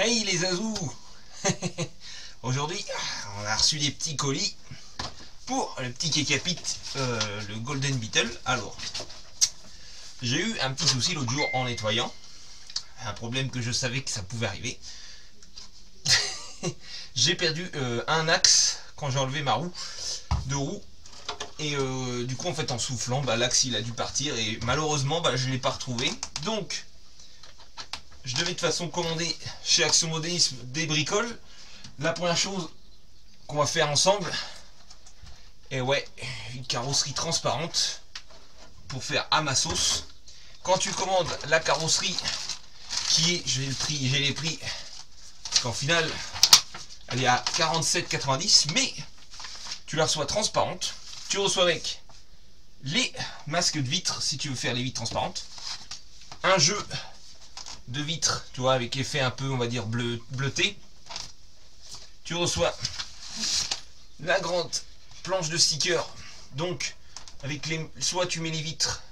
Hey les azous. Aujourd'hui, on a reçu des petits colis pour le petit Kekapit, le Golden Beetle. Alors, j'ai eu un petit souci l'autre jour en nettoyant. Un problème que je savais que ça pouvait arriver. J'ai perdu un axe quand j'ai enlevé ma roue de roue. Et du coup, en fait, en soufflant, l'axe il a dû partir. Et malheureusement, je ne l'ai pas retrouvé. Donc, je devais de toute façon commander chez Action Modélisme des bricoles. La première chose qu'on va faire ensemble, et ouais, une carrosserie transparente pour faire à ma sauce. Quand tu commandes la carrosserie qui est, j'ai les prix, parce qu'en final, elle est à 47,90, mais tu la reçois transparente. Tu reçois avec les masques de vitres si tu veux faire les vitres transparentes, un jeu de vitres, tu vois, avec effet un peu, on va dire, bleuté. Tu reçois la grande planche de sticker, donc avec les, soit tu mets les vitres,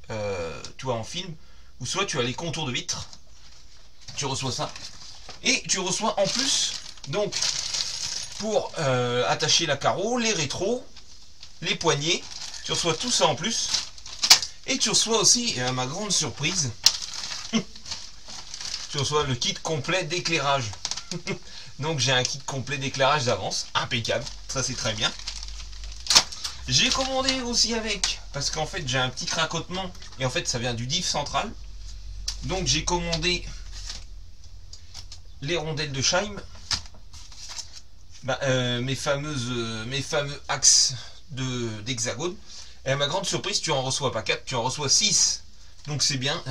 tu vois, en film, ou soit tu as les contours de vitres. Tu reçois ça, et tu reçois en plus, donc pour attacher la carreau, les rétros, les poignées. Tu reçois tout ça en plus, et tu reçois aussi, à ma grande surprise, tu reçois le kit complet d'éclairage. Donc j'ai un kit complet d'éclairage d'avance, impeccable, ça c'est très bien. J'ai commandé aussi avec, parce qu'en fait j'ai un petit cracotement, et en fait ça vient du diff central. Donc j'ai commandé les rondelles de Scheim, mes fameux axes d'hexagone. Et à ma grande surprise, tu en reçois pas 4, tu en reçois 6. Donc c'est bien.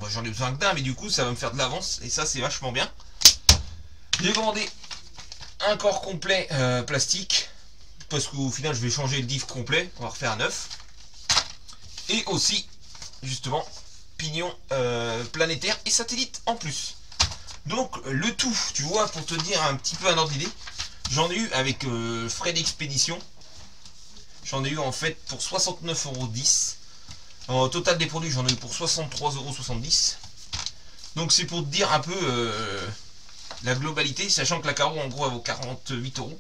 J'en ai besoin que d'un, mais du coup ça va me faire de l'avance, et ça c'est vachement bien. J'ai commandé un corps complet plastique, parce qu'au final je vais changer le diff complet, on va refaire un neuf. Et aussi, justement, pignon planétaire et satellite en plus. Donc le tout, tu vois, pour te dire un petit peu un ordre d'idée, j'en ai eu avec frais d'expédition. J'en ai eu en fait pour 69,10 €. En total des produits, j'en ai eu pour 63,70 €. Donc c'est pour te dire un peu la globalité, sachant que la carreau en gros elle vaut 48 €.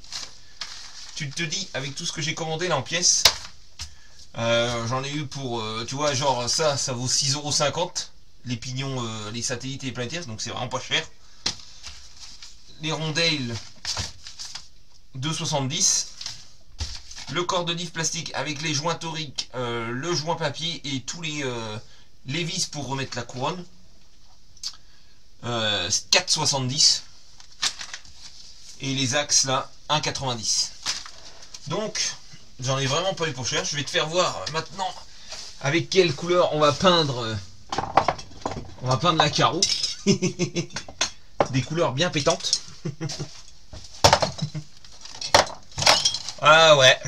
Tu te dis, avec tout ce que j'ai commandé là en pièces, j'en ai eu pour, tu vois, genre ça vaut 6,50 €. Les pignons, les satellites et les planétaires, donc c'est vraiment pas cher. Les rondelles, 2,70 €. Le corps de diff plastique avec les joints toriques, le joint papier et tous les vis pour remettre la couronne, 4,70 €. Et les axes là, 1,90 €. Donc j'en ai vraiment pas eu pour cher. Je vais te faire voir maintenant avec quelle couleur on va peindre la carreau. Des couleurs bien pétantes. Ah ouais,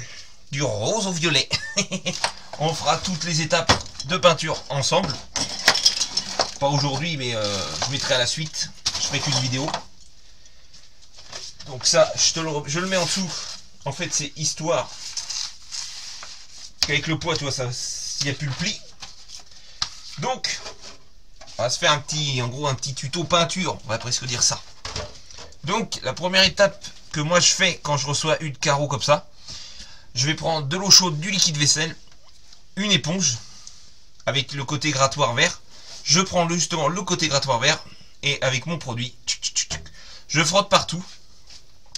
du rose au violet. On fera toutes les étapes de peinture ensemble. Pas aujourd'hui, mais je mettrai à la suite. Je ferai qu'une vidéo. Donc ça, je le mets en dessous. En fait, c'est histoire qu'avec le poids, tu vois, il n'y a plus le pli. Donc, on va se faire en gros un petit tuto peinture. On va presque dire ça. Donc, la première étape que moi je fais quand je reçois une carreau comme ça, je vais prendre de l'eau chaude, du liquide vaisselle, une éponge avec le côté grattoir vert. Je prends justement le côté grattoir vert et avec mon produit, je frotte partout,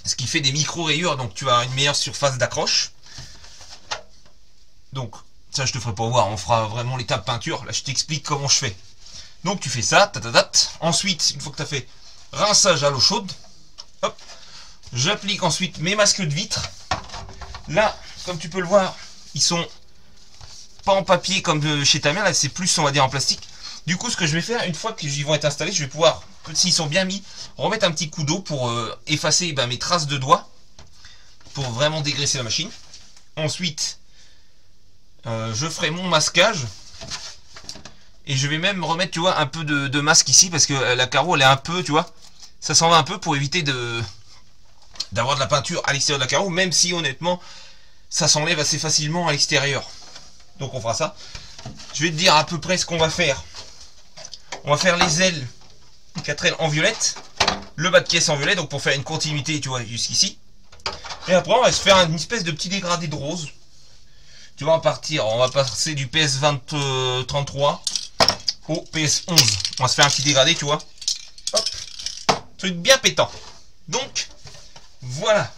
ce qui fait des micro rayures, donc tu as une meilleure surface d'accroche. Donc ça je te ferai pas voir, on fera vraiment l'étape peinture. Là je t'explique comment je fais. Donc tu fais ça, ensuite une fois que tu as fait rinçage à l'eau chaude, hop, j'applique ensuite mes masques de vitres. Là, comme tu peux le voir, ils sont pas en papier comme chez ta mère, là c'est plus, on va dire, en plastique. Du coup, ce que je vais faire, une fois qu'ils vont être installés, je vais pouvoir, s'ils sont bien mis, remettre un petit coup d'eau pour effacer mes traces de doigts, pour vraiment dégraisser la machine. Ensuite, je ferai mon masquage. Et je vais même remettre, tu vois, un peu de masque ici, parce que la carreau, elle est un peu, tu vois, ça s'en va un peu pour éviter d'avoir de la peinture à l'extérieur de la carreau, même si honnêtement ça s'enlève assez facilement à l'extérieur. Donc on fera ça. Je vais te dire à peu près ce qu'on va faire. On va faire les ailes, 4 ailes en violette, le bas de caisse en violet, donc pour faire une continuité, tu vois, jusqu'ici. Et après, on va se faire une espèce de petit dégradé de rose. Tu vois, on va passer du PS33 au PS11. On va se faire un petit dégradé, tu vois. Hop, truc bien pétant. Donc, voilà.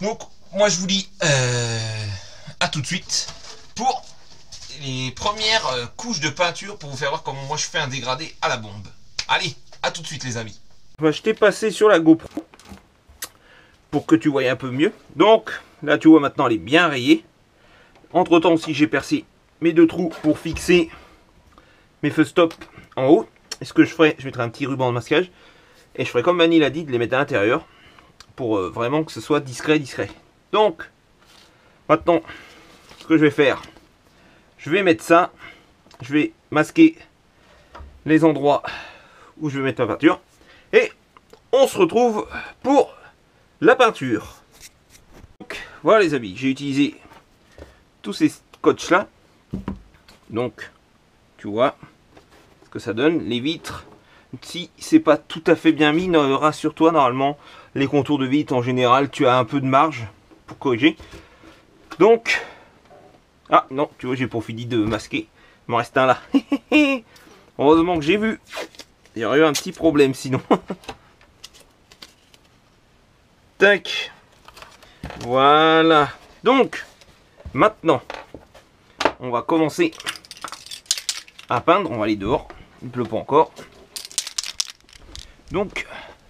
Donc, moi, je vous dis à tout de suite pour les premières couches de peinture pour vous faire voir comment moi je fais un dégradé à la bombe. Allez, à tout de suite, les amis. Je t'ai passé sur la GoPro pour que tu voyes un peu mieux. Donc, là, tu vois, maintenant, elle est bien rayée. Entre temps aussi, j'ai percé mes 2 trous pour fixer mes feux stop en haut. Et ce que je ferai, je mettrai un petit ruban de masquage. Et je ferai comme Manny l'a dit, de les mettre à l'intérieur. Pour vraiment que ce soit discret. Donc, maintenant, ce que je vais faire, je vais mettre ça. Je vais masquer les endroits où je vais mettre ma peinture. Et on se retrouve pour la peinture. Donc, voilà les amis, j'ai utilisé tous ces scotch là. Donc, tu vois ce que ça donne. Les vitres, si c'est pas tout à fait bien mis, rassure-toi, normalement, les contours de vitres en général, tu as un peu de marge pour corriger. Donc, ah non, tu vois, j'ai pas fini de masquer. Il m'en reste un là. Heureusement que j'ai vu. Il y aurait eu un petit problème sinon. Tac. Voilà. Donc, maintenant, on va commencer à peindre. On va aller dehors. Il ne pleut pas encore. Donc,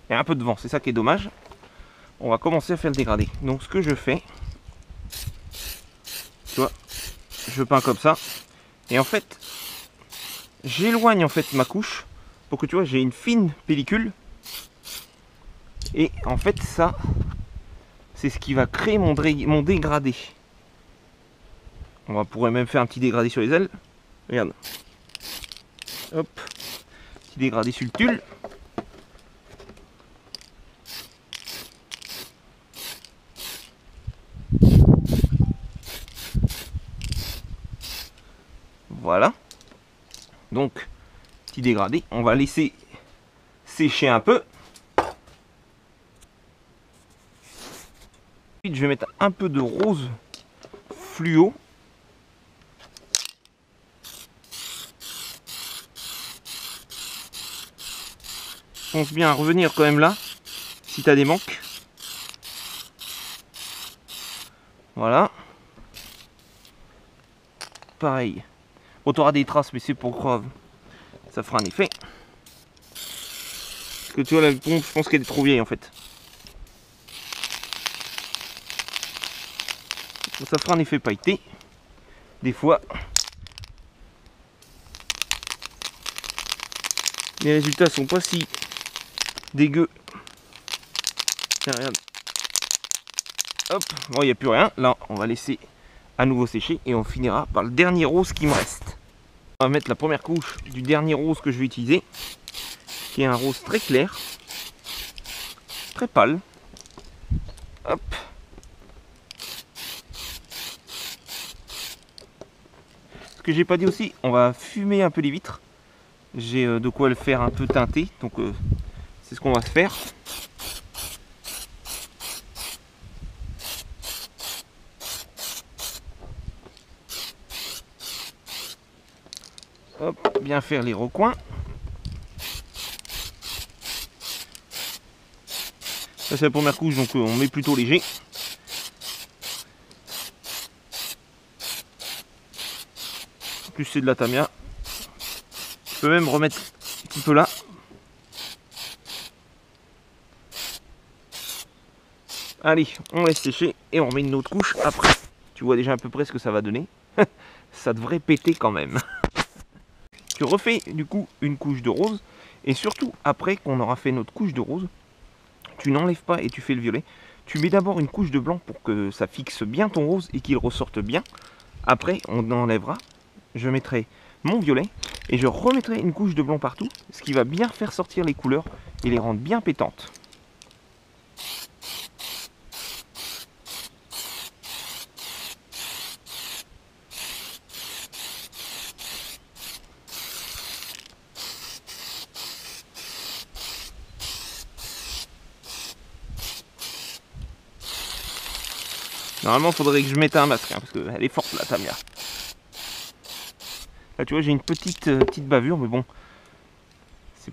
il y a un peu de vent. C'est ça qui est dommage. On va commencer à faire le dégradé. Donc, ce que je fais, tu vois, je peins comme ça. Et en fait, j'éloigne en fait ma couche pour que tu vois, j'ai une fine pellicule. Et en fait, ça, c'est ce qui va créer mon dégradé. On pourrait même faire un petit dégradé sur les ailes. Regarde. Hop. Petit dégradé sur le tulle. Voilà. Donc, petit dégradé. On va laisser sécher un peu. Ensuite, je vais mettre un peu de rose fluo. Pense bien à revenir quand même là, si tu as des manques. Voilà. Pareil. Bon, tu auras des traces, mais c'est pas grave. Ça fera un effet. Parce que tu vois, la pompe, je pense qu'elle est trop vieille en fait. Ça fera un effet pailleté. Des fois, les résultats sont pas si dégueux. Tiens, regarde. Hop, bon, il n'y a plus rien. Là, on va laisser à nouveau sécher et on finira par le dernier rose qui me reste. On va mettre la première couche du dernier rose que je vais utiliser, qui est un rose très clair, très pâle. Hop. Ce que j'ai pas dit aussi, on va fumer un peu les vitres. J'ai de quoi le faire un peu teinter, donc c'est ce qu'on va faire. Hop, bien faire les recoins. Ça c'est la première couche, donc on met plutôt léger. En plus c'est de la Tamiya. Je peux même remettre un petit peu là. Allez, on laisse sécher et on met une autre couche après. Tu vois déjà à peu près ce que ça va donner. Ça devrait péter quand même. Tu refais du coup une couche de rose. Et surtout, après qu'on aura fait notre couche de rose, tu n'enlèves pas et tu fais le violet. Tu mets d'abord une couche de blanc pour que ça fixe bien ton rose et qu'il ressorte bien. Après, on enlèvera. Je mettrai mon violet et je remettrai une couche de blanc partout. Ce qui va bien faire sortir les couleurs et les rendre bien pétantes. Normalement, il faudrait que je mette un masque, hein, parce qu'elle est forte, la Tamiya. Là, tu vois, j'ai une petite bavure, mais bon, c'est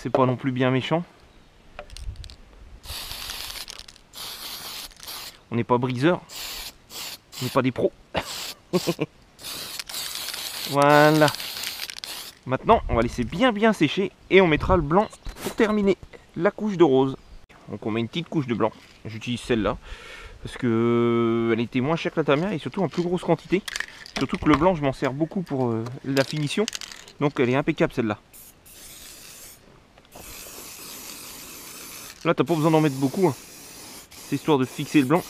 pas non plus bien méchant. On n'est pas briseur, on n'est pas des pros. Voilà. Maintenant, on va laisser bien sécher et on mettra le blanc pour terminer la couche de rose. Donc on met une petite couche de blanc. J'utilise celle-là parce que elle était moins chère que la Tamiya et surtout en plus grosse quantité. Surtout que le blanc, je m'en sers beaucoup pour la finition. Donc elle est impeccable celle-là. Là, t'as pas besoin d'en mettre beaucoup, hein. C'est histoire de fixer le blanc.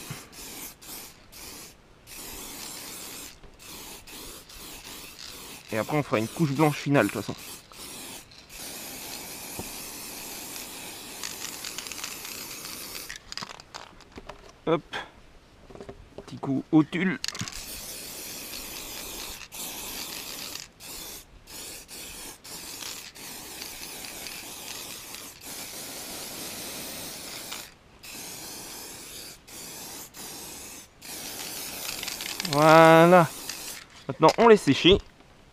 Et après, on fera une couche blanche finale de toute façon. Hop. Petit coup au tulle. Voilà. Maintenant, on laisse sécher.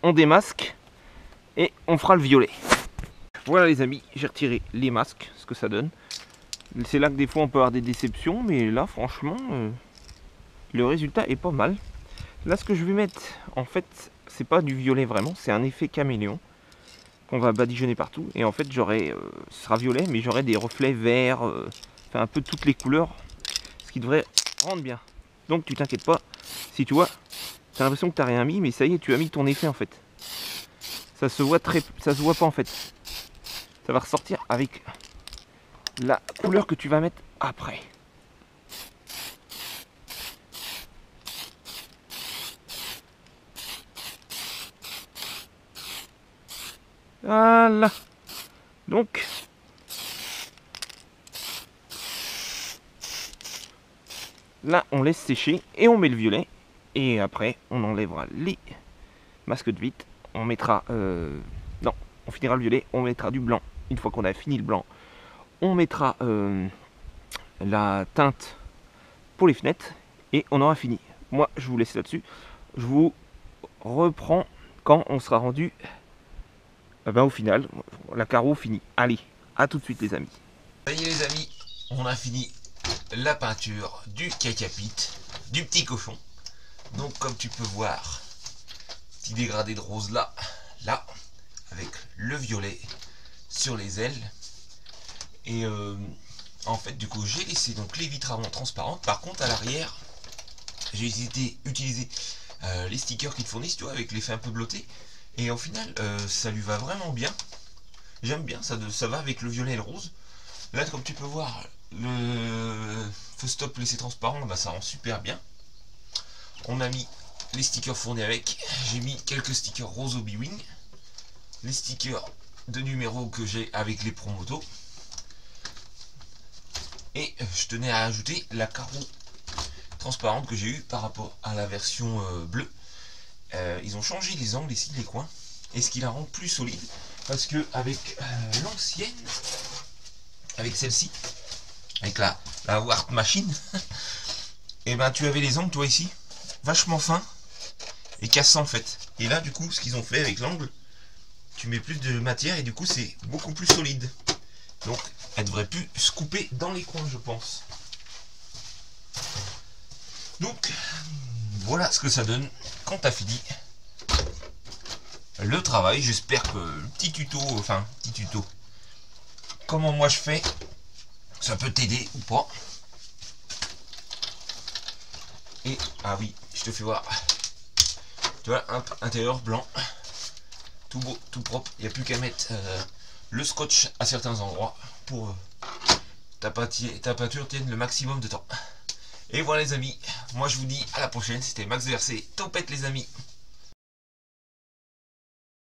On démasque. Et on fera le violet. Voilà les amis, j'ai retiré les masques, ce que ça donne. C'est là que des fois on peut avoir des déceptions, mais là franchement, le résultat est pas mal. Là ce que je vais mettre, en fait, c'est pas du violet vraiment, c'est un effet caméléon qu'on va badigeonner partout. Et en fait j'aurai, ce sera violet, mais j'aurai des reflets verts, enfin un peu toutes les couleurs, ce qui devrait rendre bien. Donc tu t'inquiètes pas, si tu vois, t'as l'impression que t'as rien mis, mais ça y est, tu as mis ton effet en fait. Ça se voit pas en fait. Ça va ressortir avec la couleur que tu vas mettre après. Voilà. Donc, là, on laisse sécher et on met le violet. Et après, on enlèvera les masques de vitre. On mettra... non, on finira le violet. On mettra du blanc. Une fois qu'on a fini le blanc, on mettra la teinte pour les fenêtres. Et on aura fini. Moi, je vous laisse là-dessus. Je vous reprends quand on sera rendu au final. La carreau finie. Allez, à tout de suite les amis. Ça y est les amis, on a fini la peinture du cacapit, du petit cochon. Donc comme tu peux voir, petit dégradé de rose là, avec le violet sur les ailes. Et en fait du coup j'ai laissé donc les vitres avant transparentes. Par contre à l'arrière, j'ai utilisé les stickers qu'ils fournissent, tu vois, avec l'effet un peu bleuté. Et au final ça lui va vraiment bien. J'aime bien, ça va avec le violet et le rose. Là comme tu peux voir, le feu stop laissé transparent, bah, ça rend super bien. On a mis les stickers fournis avec. J'ai mis quelques stickers rose Obi-Wing. Les stickers de numéro que j'ai avec les promotos. Et je tenais à ajouter la carreau transparente que j'ai eu par rapport à la version bleue. Ils ont changé les angles ici, les coins. Et ce qui la rend plus solide. Parce que avec l'ancienne, avec celle-ci, avec la Wart Machine, et ben tu avais les angles, toi ici, vachement fins et cassants en fait. Et là du coup ce qu'ils ont fait avec l'angle, tu mets plus de matière et du coup c'est beaucoup plus solide. Donc elle devrait plus se couper dans les coins je pense. Donc voilà ce que ça donne quand t'as fini le travail. J'espère que le petit tuto, comment moi je fais, ça peut t'aider ou pas. Et ah oui, je te fais voir. Tu vois, un intérieur blanc, tout beau, tout propre. Il n'y a plus qu'à mettre le scotch à certains endroits pour ta peinture tienne le maximum de temps. Et voilà les amis, moi je vous dis à la prochaine. C'était Max VRC, topette les amis.